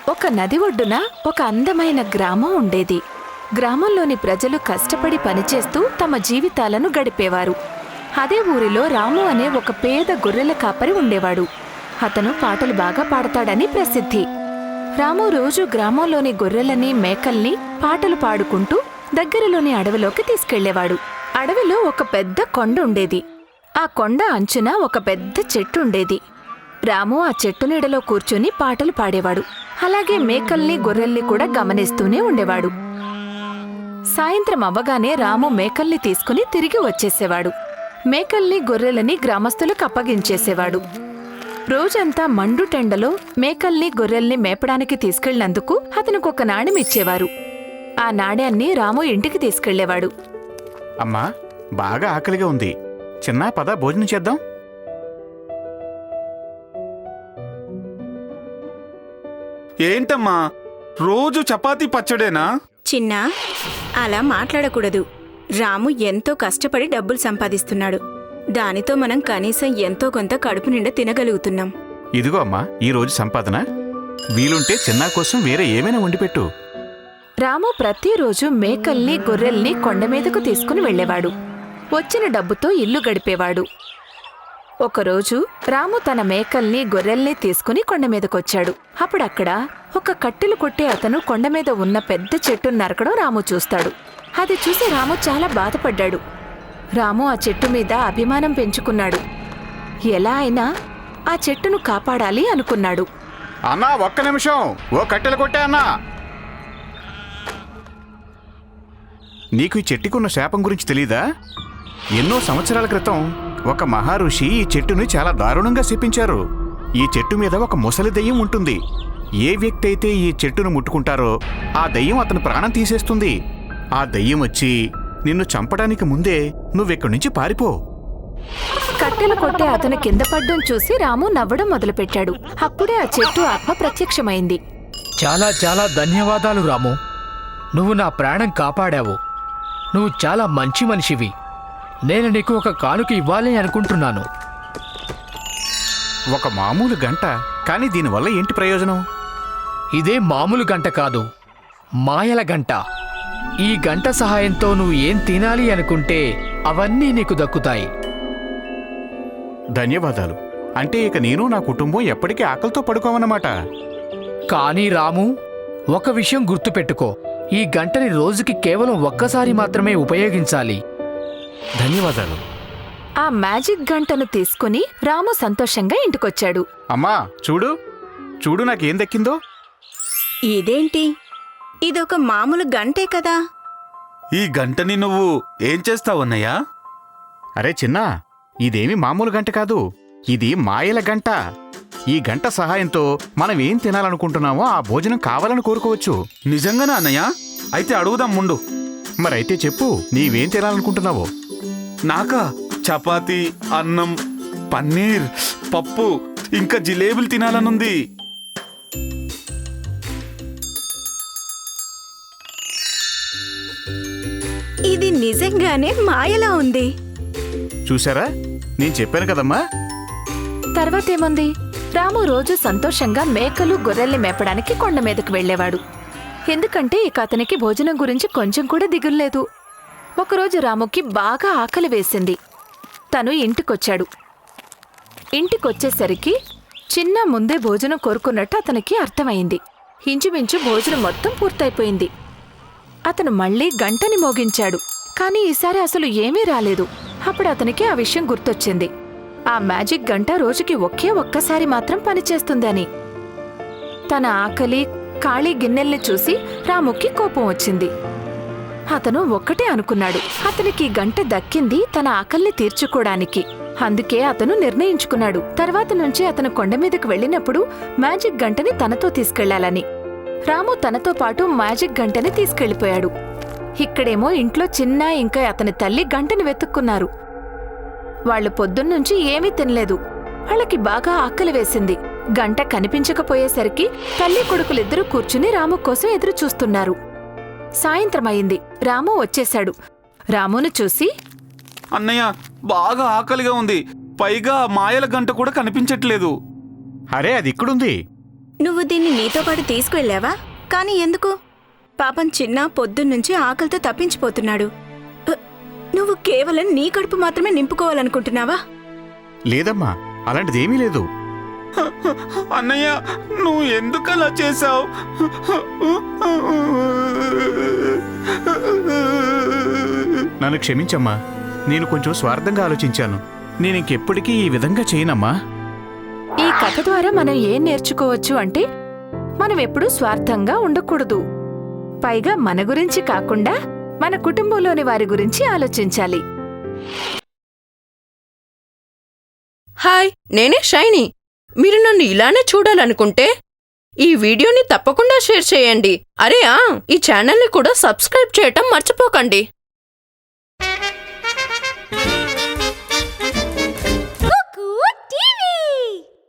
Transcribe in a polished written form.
ఒక నది ఒడ్డున ఒక అందమైన గ్రామం ఉండేది. గ్రామంలోని ప్రజలు కష్టపడి పనిచేస్తూ తమ జీవితాలను గడిపేవారు. అదే ఊరిలో రాము అనే ఒక పేద గొర్రెల కాపరి ఉండేవాడు. అతను పాటలు బాగా పాడతాడని ప్రసిద్ధి. రాము రోజు గ్రామంలోని గొర్రెలని, మేకల్ని పాటలు పాడుకుంటూ దగ్గరలోని అడవిలోకి తీసుకెళ్లేవాడు. అడవిలో ఒక పెద్ద కొండ ఉండేది. ఆ కొండ అంచున ఒక పెద్ద చెట్టు ఉండేది. రాము ఆ చెట్టు నీడలో కూర్చుని పాటలు పాడేవాడు. అలాగే మేకల్ని, గొర్రెల్ని కూడా గమనిస్తూనే ఉండేవాడు. సాయంత్రం అవ్వగానే రాము మేకల్ని తీసుకుని తిరిగి వచ్చేసేవాడు. మేకల్ని, గొర్రెలని గ్రామస్తులకు అప్పగించేసేవాడు. రోజంతా మండుటెండలో మేకల్ని, గొర్రెల్ని మేపడానికి తీసుకెళ్లినందుకు అతనికొక నాణెం ఇచ్చేవారు. ఆ నాణ్యాన్ని రాము ఇంటికి తీసుకెళ్లేవాడు. అమ్మా, బాగా ఆకలిగా ఉంది. చిన్న పద భోజనం చేద్దాం. ఏంటమ్మా, రోజు చపాతీ పచ్చడేనా? చిన్నా, అలా మాట్లాడకూడదు. రాము ఎంతో కష్టపడి డబ్బులు సంపాదిస్తున్నాడు. దానితో మనం కనీసం ఎంతో కొంత కడుపు నిండా తినగలుగుతున్నాం. ఇదిగో అమ్మా, ఈ రోజు సంపాదన. వీలుంటే చిన్నా కోసం వేరే ఏమైనా వండిపెట్టు. రాము ప్రతిరోజు మేకల్ని, గొర్రెల్ని కొండమీదకు తీసుకుని వెళ్లేవాడు. వచ్చిన డబ్బుతో ఇల్లు గడిపేవాడు. ఒకరోజు రాము తన మేకల్ని, గొర్రెల్ని తీసుకుని కొండమీదకొచ్చాడు. అప్పుడక్కడ ఒక కట్టెలు కొట్టే అతను కొండమీద ఉన్న పెద్ద చెట్టును నరకడం రాము చూస్తాడు. అది చూసి రాము చాలా బాధపడ్డాడు. రాము ఆ చెట్టు మీద అభిమానం పెంచుకున్నాడు. ఎలా అయినా ఆ చెట్టును కాపాడాలి అనుకున్నాడు. అన్నా, ఒక్క నిమిషం. ఓ కట్టెలు కొట్టే అన్నా. నీకు ఈ చెట్టుకున్న శాపం గురించి తెలీదా? ఎన్నో సంవత్సరాల క్రితం ఒక మహారుషి ఈ చెట్టుని చాలా దారుణంగా శపించారు. ఈ చెట్టు మీద ఒక ముసలి దెయ్యం ఉంటుంది. ఏ వ్యక్తి అయితే ఈ చెట్టును ముట్టుకుంటారో ఆ దెయ్యం అతని ప్రాణం తీసేస్తుంది. ఆ దెయ్యం వచ్చి నిన్ను చంపడానికి ముందే నువ్వెక్కడి నుంచి పారిపో. కట్టెలు కొట్టే అతను కింద పడ్డం చూసి రాము నవ్వడం మొదలుపెట్టాడు. అప్పుడే ఆ చెట్టు ఆత్మ ప్రత్యక్షమైంది. చాలా చాలా ధన్యవాదాలు రాము. నువ్వు నా ప్రాణం కాపాడావు. నువ్వు చాలా మంచి మనిషివి. నేను నీకు ఒక కానుక ఇవ్వాలి అనుకుంటున్నాను. ఒక మామూలు గంట, కానీ దీనివల్ల ఏంటి ప్రయోజనం? ఇదే మామూలు గంట కాదు, మాయల గంట. ఈ గంట సహాయంతో నువ్వు ఏం తినాలి అనుకుంటే అవన్నీ నీకు దక్కుతాయి. ధన్యవాదాలు. అంటే ఇక నేను నా కుటుంబం ఎప్పటికీ ఆకలితో పడుకోమన్నమాట. కానీ రాము, ఒక విషయం గుర్తుపెట్టుకో. ఈ గంటని రోజుకి కేవలం ఒక్కసారి మాత్రమే ఉపయోగించాలి. ధన్యవాదాలు. ఆ మ్యాజిక్ గంటను తీసుకుని రాము సంతోషంగా ఇంటికొచ్చాడు. అమ్మా, చూడు చూడు, నాకేం దక్కిందో. ఇదేంటి? ఇదొక మామూలు గంటే కదా. ఈ గంటని నువ్వు ఏం చేస్తావన్నయ్యా? అరే చిన్నా, ఇదేమి మామూలు గంట కాదు, ఇది మాయల గంట. ఈ గంట సహాయంతో మనం ఏం తినాలనుకుంటున్నామో ఆ భోజనం కావాలని కోరుకోవచ్చు. నిజంగానా అన్నయ్య? అయితే అడుగుదాం ముందు. మరైతే చెప్పు, నీవేం తినాలనుకుంటున్నావో. నాకా చపాతీ, అన్నం, పన్నీర్, పప్పు, ఇంకా జిలేబులు తినాలనుంది. ఇది నిజంగానే మాయలా ఉంది. చూసారా, నేను చెప్పాను కదమ్మా. తర్వాతేముంది? రాము రోజు సంతోషంగా మేకలు, గొర్రెల్ని మేపడానికి కొండ మీదకు వెళ్లేవాడు. ఎందుకంటే ఇక అతనికి భోజనం గురించి కొంచెం కూడా దిగుల్లేదు. ఒకరోజు రాముకి బాగా ఆకలి వేసింది. తను ఇంటికొచ్చాడు. ఇంటికొచ్చేసరికి చిన్న ముందే భోజనం కోరుకున్నట్టు అతనికి అర్థమైంది. ఇంచుమించు భోజనం మొత్తం పూర్తయిపోయింది. అతను మళ్లీ గంటని మోగించాడు. కానీ ఈసారి అసలు ఏమీ రాలేదు. అప్పుడు అతనికి ఆ విషయం గుర్తొచ్చింది. ఆ మ్యాజిక్ గంట రోజుకి ఒక్కసారి మాత్రం పనిచేస్తుందని. తన ఆకలి, ఖాళీ గిన్నెల్ని చూసి రాముకి కోపం వచ్చింది. అతను ఒక్కటే అనుకున్నాడు, అతనికి ఈ గంట దక్కింది తన ఆకలిని తీర్చుకోవడానికి. అందుకే అతను నిర్ణయించుకున్నాడు, తర్వాత నుంచి అతను కొండ మీదకు వెళ్ళినప్పుడు మ్యాజిక్ గంటని తనతో తీసుకెళ్లాలని. రాము తనతో పాటు మ్యాజిక్ గంటని తీసుకెళ్లిపోయాడు. ఇక్కడేమో ఇంట్లో చిన్న ఇంకా అతని తల్లి గంటని వెతుక్కున్నారు. వాళ్లు పొద్దున్నుంచి ఏమీ తినలేదు. వాళ్ళకి బాగా ఆకలి వేసింది. గంట కనిపించకపోయేసరికి తల్లి కొడుకులిద్దరూ కూర్చుని రాము కోసం ఎదురు చూస్తున్నారు. సాయంత్రమయింది. రాము వచ్చేశాడు. రామును చూసి, అన్నయ్య, బాగా ఆకలిగా ఉంది. పైగా మాయల గంట కూడా కనిపించట్లేదు. అరే, అది ఇక్కడుంది. నువ్వు దీన్ని నీతో పాటు తీసుకువెళ్ళావా? కానీ ఎందుకు? పాపం చిన్న పొద్దున్నుంచి ఆకలితో తప్పించిపోతున్నాడు. నువ్వు కేవలం నీ కడుపు మాత్రమే నింపుకోవాలనుకుంటున్నావా? లేదమ్మా, అలాంటిదేమీ లేదు. అన్నయ్య, నువ్వు ఎందుకు అలా చేశావు? నన్ను క్షమించమ్మా, నేను కొంచెం స్వార్థంగా ఆలోచించాను. నేను ఇంకెప్పటికీ ఈ విధంగా చేయనమ్మా. ఈ కథ ద్వారా మనం ఏం నేర్చుకోవచ్చు అంటే మనం ఎప్పుడూ స్వార్థంగా ఉండకూడదు. పైగా మన గురించి కాకుండా మన కుటుంబంలోని వారి గురించి ఆలోచించాలి. హాయ్, నేనే షైనీ. మీరు నన్ను ఇలానే చూడాలనుకుంటే ఈ వీడియోని తప్పకుండా షేర్ చేయండి. ఈ ఛానల్ని కూడా సబ్స్క్రైబ్ చేయటం మర్చిపోకండి.